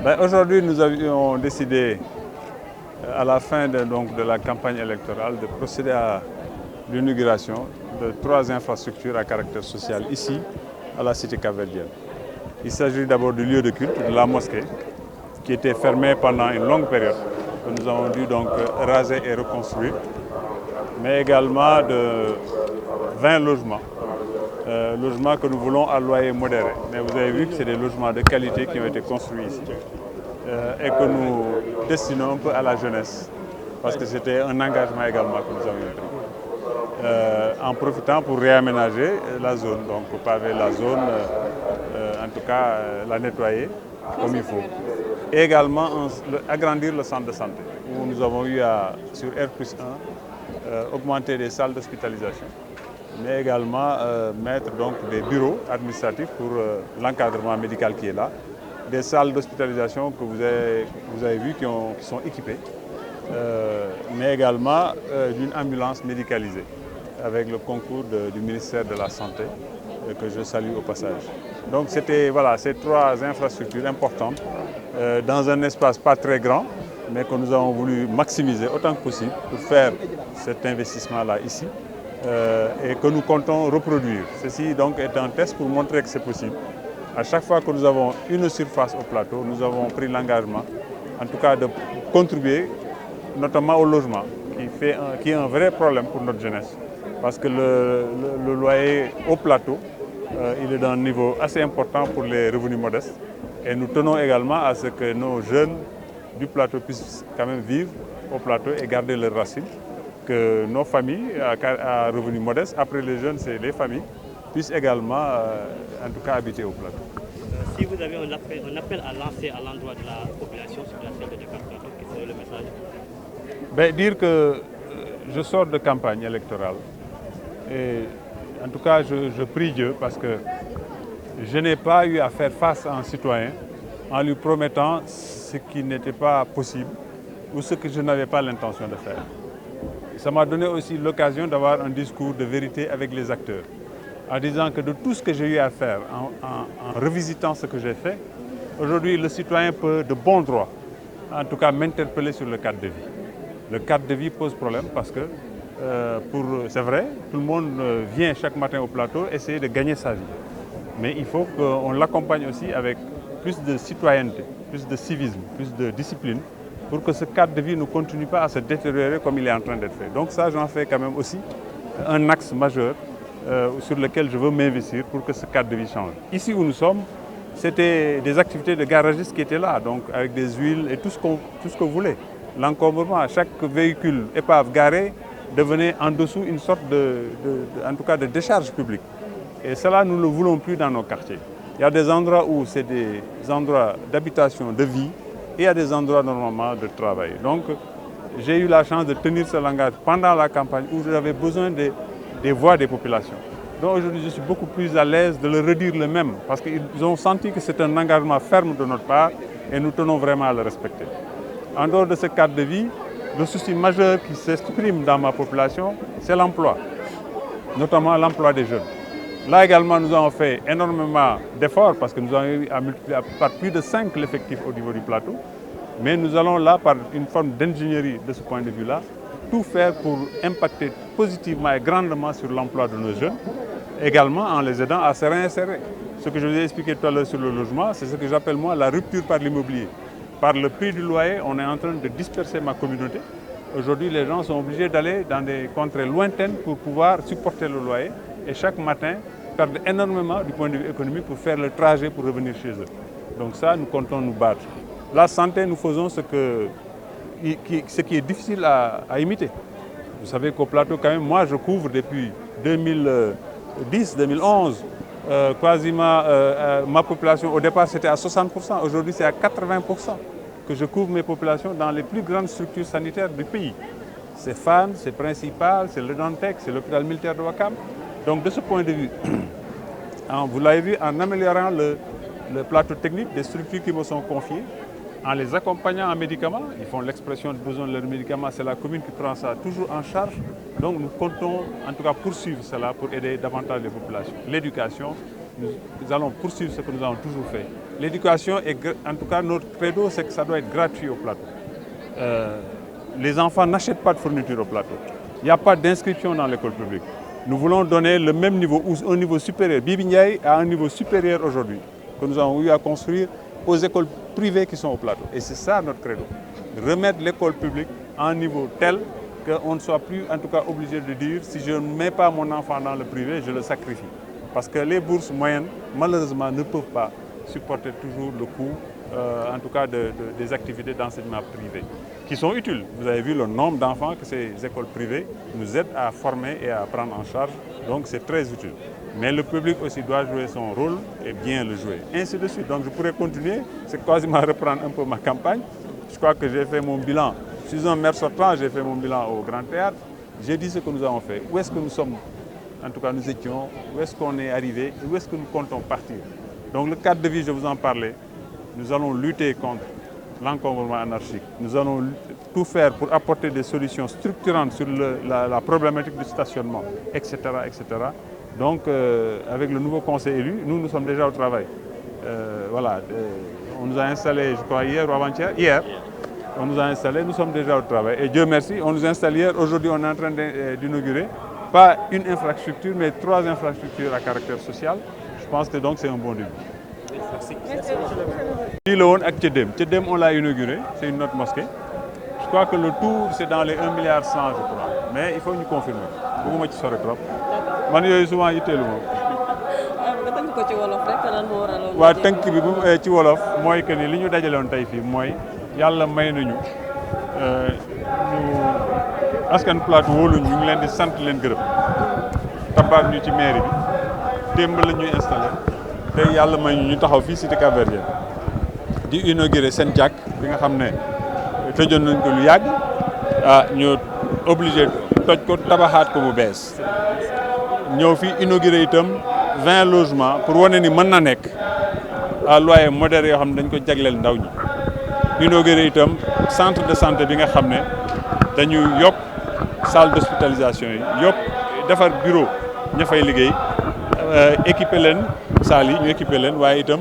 Aujourd'hui, nous avions décidé, à la fin de la campagne électorale, de procéder à l'inauguration de 3 infrastructures à caractère social ici, à la cité capverdienne. Il s'agit d'abord du lieu de culte, de la mosquée, qui était fermée pendant une longue période, que nous avons dû donc raser et reconstruire, mais également de 20 logements. Logements que nous voulons à loyer modéré. Mais vous avez vu que c'est des logements de qualité qui ont été construits ici et que nous destinons un peu à la jeunesse, parce que c'était un engagement également que nous avions pris. En profitant pour réaménager la zone, donc paver la zone, en tout cas la nettoyer comme il faut. Et également agrandir le centre de santé, où nous avons eu sur R+1, augmenter les salles d'hospitalisation, mais également mettre donc des bureaux administratifs pour l'encadrement médical qui est là, des salles d'hospitalisation que vous avez vues qui sont équipées, mais également d'une ambulance médicalisée avec le concours du ministère de la Santé que je salue au passage. Donc c'était ces 3 infrastructures importantes dans un espace pas très grand, mais que nous avons voulu maximiser autant que possible pour faire cet investissement-là ici et que nous comptons reproduire. Ceci donc est un test pour montrer que c'est possible. À chaque fois que nous avons une surface au plateau, nous avons pris l'engagement, en tout cas de contribuer notamment au logement, qui est un vrai problème pour notre jeunesse. Parce que le loyer au plateau, il est d'un niveau assez important pour les revenus modestes. Et nous tenons également à ce que nos jeunes du plateau puissent quand même vivre au plateau et garder leurs racines. Que nos familles à revenus modestes, après les jeunes, c'est les familles, puissent également, en tout cas, habiter au plateau. Si vous avez un appel à lancer à l'endroit de la population sur la scène de Dakar Plateau, quel serait le message? Dire que je sors de campagne électorale. Et en tout cas, je prie Dieu parce que je n'ai pas eu à faire face à un citoyen en lui promettant ce qui n'était pas possible ou ce que je n'avais pas l'intention de faire. Ça m'a donné aussi l'occasion d'avoir un discours de vérité avec les acteurs, en disant que de tout ce que j'ai eu à faire, en revisitant ce que j'ai fait, aujourd'hui le citoyen peut de bon droit, en tout cas m'interpeller sur le cadre de vie. Le cadre de vie pose problème parce que, c'est vrai, tout le monde vient chaque matin au plateau essayer de gagner sa vie. Mais il faut qu'on l'accompagne aussi avec plus de citoyenneté, plus de civisme, plus de discipline, pour que ce cadre de vie ne continue pas à se détériorer comme il est en train d'être fait. Donc ça, j'en fais quand même aussi un axe majeur sur lequel je veux m'investir pour que ce cadre de vie change. Ici où nous sommes, c'était des activités de garagistes qui étaient là, donc avec des huiles et tout ce que vous voulez. L'encombrement, chaque véhicule épave garé devenait en dessous une sorte en tout cas de décharge publique. Et cela, nous ne le voulons plus dans nos quartiers. Il y a des endroits où c'est des endroits d'habitation, de vie, et il y a des endroits normalement de travail. Donc, j'ai eu la chance de tenir ce langage pendant la campagne où j'avais besoin des voix des populations. Donc aujourd'hui, je suis beaucoup plus à l'aise de le redire le même, parce qu'ils ont senti que c'est un engagement ferme de notre part et nous tenons vraiment à le respecter. En dehors de ce cadre de vie, le souci majeur qui s'exprime dans ma population, c'est l'emploi, notamment l'emploi des jeunes. Là également, nous avons fait énormément d'efforts parce que nous avons eu à multiplier par plus de 5 l'effectif au niveau du plateau. Mais nous allons là, par une forme d'ingénierie de ce point de vue-là, tout faire pour impacter positivement et grandement sur l'emploi de nos jeunes, également en les aidant à se réinsérer. Ce que je vous ai expliqué tout à l'heure sur le logement, c'est ce que j'appelle moi la rupture par l'immobilier. Par le prix du loyer, on est en train de disperser ma communauté. Aujourd'hui, les gens sont obligés d'aller dans des contrées lointaines pour pouvoir supporter le loyer. Et chaque matin, perdent énormément du point de vue économique pour faire le trajet pour revenir chez eux. Donc ça, nous comptons nous battre. La santé, nous faisons ce qui est difficile à imiter. Vous savez qu'au plateau, quand même, moi, je couvre depuis 2010, 2011, quasiment ma population. Au départ, c'était à 60%. Aujourd'hui, c'est à 80% que je couvre mes populations dans les plus grandes structures sanitaires du pays. C'est FAN, c'est Principal, c'est le Dantec, c'est l'hôpital militaire de Ouakam. Donc de ce point de vue, vous l'avez vu, en améliorant le plateau technique des structures qui me sont confiées, en les accompagnant en médicaments, ils font l'expression de besoin de leurs médicaments, c'est la commune qui prend ça toujours en charge. Donc nous comptons en tout cas poursuivre cela pour aider davantage les populations. L'éducation, nous allons poursuivre ce que nous avons toujours fait. l'éducation est, en tout cas notre credo, c'est que ça doit être gratuit au plateau. Les enfants n'achètent pas de fourniture au plateau. Il n'y a pas d'inscription dans l'école publique. Nous voulons donner le même niveau, ou un niveau supérieur. Bibi Ndiaye a un niveau supérieur aujourd'hui, que nous avons eu à construire aux écoles privées qui sont au plateau. Et c'est ça notre credo. Remettre l'école publique à un niveau tel qu'on ne soit plus en tout cas obligé de dire si je ne mets pas mon enfant dans le privé, je le sacrifie. Parce que les bourses moyennes, malheureusement, ne peuvent pas supporter toujours le coût, en tout cas des activités d'enseignement privé, qui sont utiles. Vous avez vu le nombre d'enfants que ces écoles privées nous aident à former et à prendre en charge, donc c'est très utile. Mais le public aussi doit jouer son rôle et bien le jouer, ainsi de suite. Donc je pourrais continuer, c'est quasiment reprendre un peu ma campagne. Je crois que j'ai fait mon bilan. Je suis un maire sortant, j'ai fait mon bilan au Grand Théâtre. J'ai dit ce que nous avons fait. Où est-ce que nous sommes? En tout cas, nous étions. Où est-ce qu'on est arrivé? Et où est-ce que nous comptons partir? Donc le cadre de vie, je vous en parlais. Nous allons lutter contre l'encombrement anarchique. Nous allons tout faire pour apporter des solutions structurantes sur la problématique du stationnement, etc. etc. Donc, avec le nouveau conseil élu, nous sommes déjà au travail. Voilà, on nous a installés, je crois, hier ou avant-hier. Hier, on nous a installés, nous sommes déjà au travail. Et Dieu merci, on nous installe hier. Aujourd'hui, on est en train d'inaugurer, pas une infrastructure, mais 3 infrastructures à caractère social. Je pense que donc c'est un bon début. Merci. Fii la woon ak Thiédem on l'a inauguré, c'est une autre mosquée. Je crois que le tour c'est dans les 1,1 milliard, je crois. Mais il faut ñu confirmer. Bëgguma ci sori trop. Man yooyu souvent yitteelu moom. nga tënk ko ci wolof rek lan moo waraloon. waa tënk bi ci wolof mooy que ni li ñu dajalewoon tey fii mooy yàlla may nañu ñu askan Plateau wóoluñ ñu ngi leen di sant leen gërëm. tabaat ñu ci mairie bi démb la ñuy installé tey yàlla may ñu taxaw fii cité Cap-Verdien di inauguré seen jàkk bi nga xam ne tëjoon nañ ko lu yàgg ñu obligé toj ko tabaxaat ko bu bees ñëw fi inauguré itam 20 logements pour wane ni mën na nekk à loyer modéré yoo xam ne dañ ko jagleel ndaw ñi inauguré itam centre de santé bi nga xam ne dañu yokk salle d'hospitalisation yi yokk defar bureau ña fay liggéey équipé leen salle yi ñu équipé leen waaye itam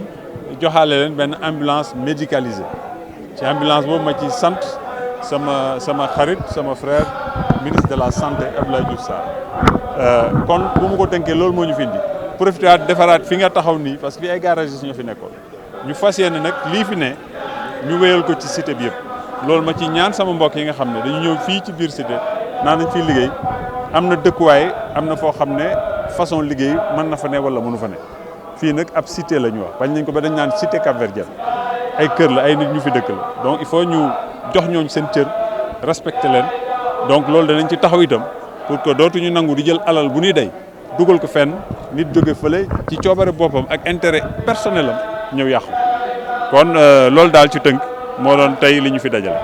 joxaale leen benn ambulance médicalisée ci ambulance boobu ma ci sant sama xarit sama frère ministre de la santé Abdoulaye Diouf Sarr kon bu ma ko tënkee loolu moo ñu fi indi profité waat defaraat fi nga taxaw nii parce que fi ay garages ñoo fi nekkoon ñu fas yéene nag lii fi ne ñu wéyal ko ci cité bi yëpp loolu ma ci ñaan sama mbokk yi nga xam ne dañu ñëw fii ci biir cité naan nañ fiy liggéey am na dëkkuwaay am na foo xam ne façon liggéey mën na fa ne wala mënu fa ne fii nag ab cité la ñu wax bañ nañ ko ba dañ naan cité Cap-Verdien ay kër la ay nit ñu fi dëkk la donc il faut ñu jox ñooñ seen cër respecté leen donc loolu danañ ci taxaw itam pour que dootuñu nangu di jël alal bu ñuy dey dugal ko fenn nit jóge fële ci coobare boppam ak intérêt personnel am ñëw yàqu kon loolu daal ci tënk moo doon tey li ñu fi dajale